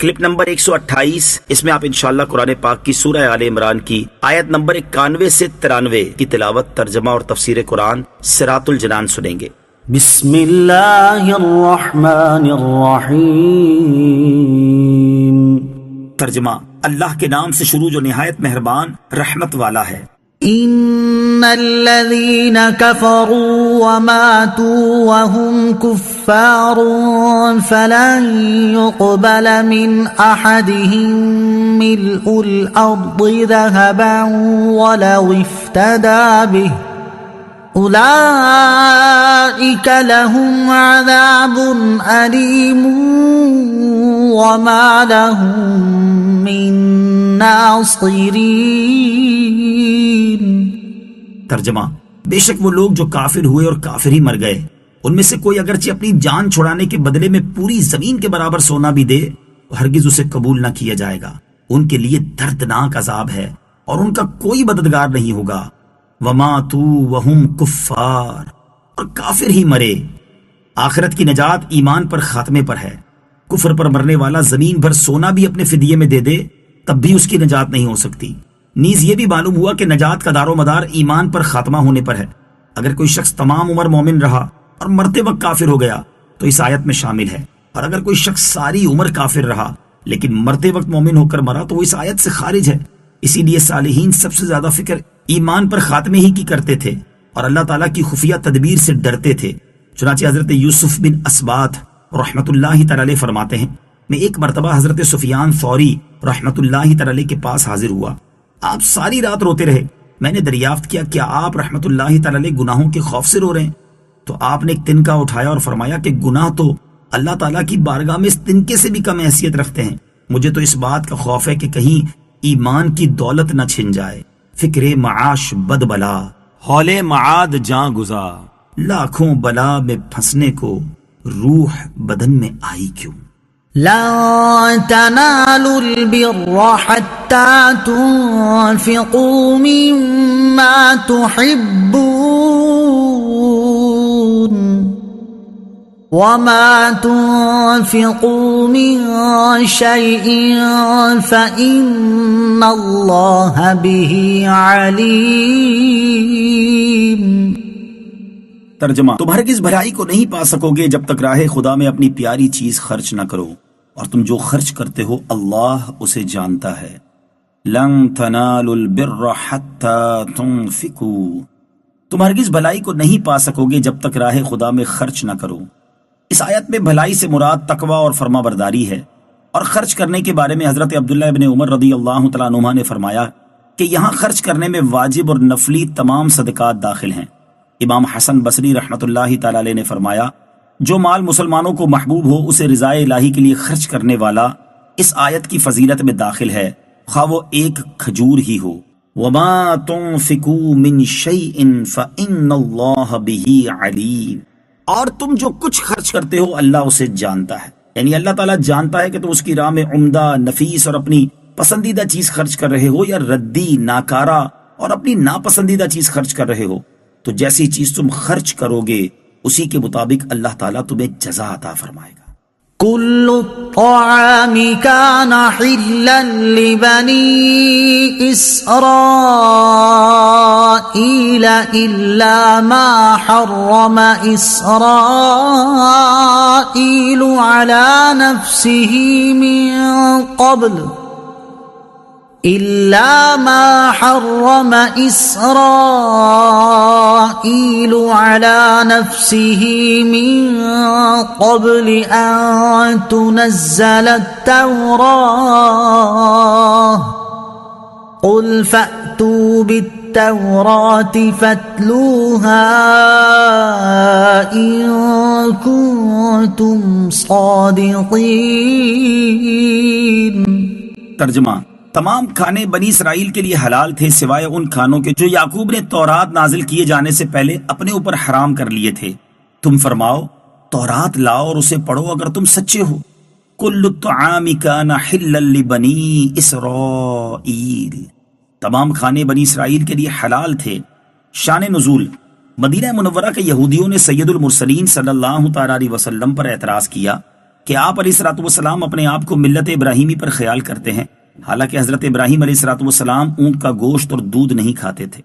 Clip number 128، اس میں آپ انشاءاللہ قرآن پاک کی سورہ آل عمران کی آیت نمبر 91 سے 93 کی تلاوت، ترجمہ اور تفسیر قرآن صراط الجنان سنیں گے۔ بسم اللہ الرحمن الرحیم۔ ترجمہ، اللہ کے نام سے شروع جو نہایت مہربان رحمت والا ہے۔ ان الذين كفروا وماتوا وهم كفار فلن يقبل من احدهم ملء الارض ذهبا ولو افتدى به اولئك لهم عذاب اليم وما لهم من ناصرین۔ ترجمہ، بے شک وہ لوگ جو کافر ہوئے اور کافر ہی مر گئے، ان میں سے کوئی اگرچہ اپنی جان چھڑانے کے بدلے میں پوری زمین کے برابر سونا بھی دے تو ہرگز اسے قبول نہ کیا جائے گا۔ ان کے لیے دردناک عذاب ہے اور ان کا کوئی مددگار نہیں ہوگا۔ وَمَاتُوا وَهُمْ كُفَّارٌ، اور کافر ہی مرے۔ آخرت کی نجات ایمان پر خاتمے پر ہے۔ کفر پر مرنے والا زمین بھر سونا بھی اپنے فدیے میں دے دے تب بھی اس کی نجات نہیں ہو سکتی۔ نیز یہ بھی معلوم ہوا کہ نجات کا دار و مدار ایمان پر خاتمہ ہونے پر ہے۔ اگر کوئی شخص تمام عمر مومن رہا اور مرتے وقت کافر ہو گیا تو اس آیت میں شامل ہے، اور اگر کوئی شخص ساری عمر کافر رہا لیکن مرتے وقت مومن ہو کر مرا تو وہ اس آیت سے خارج ہے۔ اسی لیے صالحین سب سے زیادہ فکر ایمان پر خاتمے ہی کی کرتے تھے اور اللہ تعالیٰ کی خفیہ تدبیر سے ڈرتے تھے۔ چنانچہ حضرت یوسف بن اسبات رحمت اللہ تعالی علیہ فرماتے ہیں، میں ایک مرتبہ حضرت سفیان ثوری رحمت اللہ تعالی علیہ کے پاس حاضر ہوا۔ آپ ساری رات روتے رہے۔ میں نے دریافت کیا کیا آپ رحمت اللہ تعالی علیہ گناہوں کے خوف سے رو رہے ہیں؟ تو آپ نے ایک تنکا اٹھایا اور فرمایا کہ گناہ تو اللہ تعالیٰ کی بارگاہ میں اس تنکے سے بھی کم حیثیت رکھتے ہیں۔ مجھے تو اس بات کا خوف ہے کہ کہیں ایمان کی دولت نہ چھن جائے۔ فکر معاش بد بلا، ہول معاد جاں گزا، لاکھوں بلا میں پھنسنے کو روح بدن میں آئی کیوں؟ لن تنالوا البر حتى تنفقوا مما تحبون وما تنفقوا من شيء فإن الله به عليم۔ ترجمہ، تم ہرگز بھلائی کو نہیں پا سکو گے جب تک راہ خدا میں اپنی پیاری چیز خرچ نہ کرو، اور تم جو خرچ کرتے ہو اللہ اسے جانتا ہے۔ لن تنالوا البر حتى تنفقوا، تم ہرگز بھلائی کو نہیں پا سکو گے جب تک راہ خدا میں خرچ نہ کرو۔ اس آیت میں بھلائی سے مراد تقوی اور فرما برداری ہے، اور خرچ کرنے کے بارے میں حضرت عبداللہ ابن عمر رضی اللہ تعالیٰ عنہما نے فرمایا کہ یہاں خرچ کرنے میں واجب اور نفلی تمام صدقات داخل ہیں۔ امام حسن بصری رحمت اللہ تعالی علیہ نے فرمایا، جو مال مسلمانوں کو محبوب ہو اسے رضائے الہی کے لیے خرچ کرنے والا اس آیت کی فضیلت میں داخل ہے، خواہ وہ ایک کھجور ہی ہو۔ وما تنفقوا من شیء فإن اللہ بہ علیم، اور تم جو کچھ خرچ کرتے ہو اللہ اسے جانتا ہے، یعنی اللہ تعالیٰ جانتا ہے کہ تم اس کی راہ میں عمدہ، نفیس اور اپنی پسندیدہ چیز خرچ کر رہے ہو یا ردی، ناکارہ اور اپنی ناپسندیدہ چیز خرچ کر رہے ہو۔ تو جیسی چیز تم خرچ کرو گے اسی کے مطابق اللہ تعالیٰ تمہیں جزا عطا فرمائے گا۔ كل الطعام كان حلا لبني إسرائيل إلا ما حرم إسرائيل على نفسه من قبل إلا ما حرم إسرائيل على نفسه من قبل أن تنزل التوراة قل فأتوا بالتوراة فاتلوها إن كنتم صادقين۔ ترجمہ، تمام کھانے بنی اسرائیل کے لیے حلال تھے سوائے ان کھانوں کے جو یعقوب نے تورات نازل کیے جانے سے پہلے اپنے اوپر حرام کر لیے تھے۔ تم فرماؤ تورات لاؤ اور اسے پڑھو اگر تم سچے ہو۔ کل الطعام کان حلا لبنی اسرائیل، تمام کھانے بنی اسرائیل کے لیے حلال تھے۔ شان نزول، مدینہ منورہ کے یہودیوں نے سید المرسلین صلی اللہ تعالی علیہ وسلم پر اعتراض کیا کہ آپ علیہ الصلوۃ والسلام اپنے آپ کو ملت ابراہیمی پر خیال کرتے ہیں، حالانکہ حضرت ابراہیم علیہ الصلوۃ والسلام اونٹ کا گوشت اور دودھ نہیں کھاتے تھے،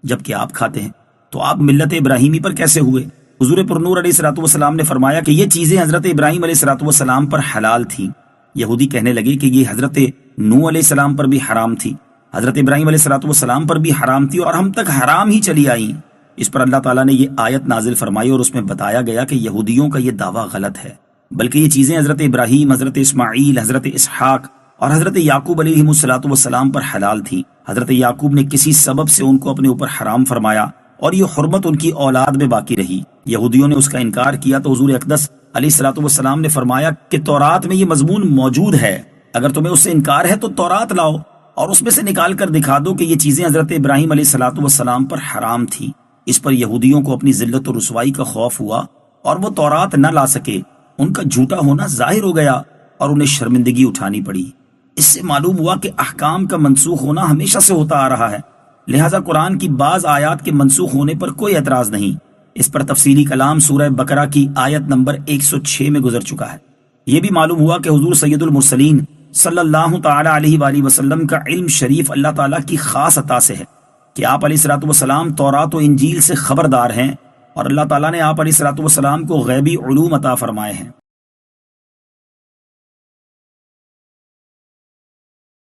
جبکہ آپ کھاتے ہیں، تو آپ ملت ابراہیمی پر کیسے ہوئے؟ حضور پرنور علیہ الصلوۃ والسلام نے فرمایا کہ یہ چیزیں حضرت ابراہیم علیہ الصلوۃ والسلام پر حلال تھیں۔ یہودی کہنے لگے کہ یہ حضرت نوح علیہ السلام پر بھی حرام تھی، حضرت ابراہیم علیہ الصلوۃ والسلام پر بھی حرام تھی، اور ہم تک حرام ہی چلی آئیں۔ اس پر اللہ تعالیٰ نے یہ آیت نازل فرمائی اور اس میں بتایا گیا کہ یہودیوں کا یہ دعویٰ غلط ہے، بلکہ یہ چیزیں حضرت ابراہیم، حضرت اسماعیل، حضرت اسحاق اور حضرت یعقوب علیہ الصلوۃ والسلام پر حلال تھیں۔ حضرت یعقوب نے کسی سبب سے ان کو اپنے اوپر حرام فرمایا اور یہ حرمت ان کی اولاد میں باقی رہی۔ یہودیوں نے اس کا انکار کیا تو حضور اقدس علیہ الصلوۃ والسلام نے فرمایا کہ تورات میں یہ مضمون موجود ہے، اگر تمہیں اس سے انکار ہے تو تورات لاؤ اور اس میں سے نکال کر دکھا دو کہ یہ چیزیں حضرت ابراہیم علیہ الصلوۃ والسلام پر حرام تھی۔ اس پر یہودیوں کو اپنی ذلت و رسوائی کا خوف ہوا اور وہ تورات نہ لا سکے، ان کا جھوٹا ہونا ظاہر ہو گیا اور انہیں شرمندگی اٹھانی پڑی۔ اس سے معلوم ہوا کہ احکام کا منسوخ ہونا ہمیشہ سے ہوتا آ رہا ہے، لہٰذا قرآن کی بعض آیات کے منسوخ ہونے پر کوئی اعتراض نہیں۔ اس پر تفصیلی کلام سورہ بقرہ کی آیت نمبر 106 میں گزر چکا ہے۔ یہ بھی معلوم ہوا کہ حضور سید المرسلین صلی اللہ تعالی علیہ وآلہ وسلم کا علم شریف اللہ تعالیٰ کی خاص عطا سے ہے کہ آپ علیہ الصلوۃ والسلام تورات و انجیل سے خبردار ہیں، اور اللہ تعالیٰ نے آپ علیہ الصلوۃ والسلام کو غیبی علوم عطا فرمائے ہیں۔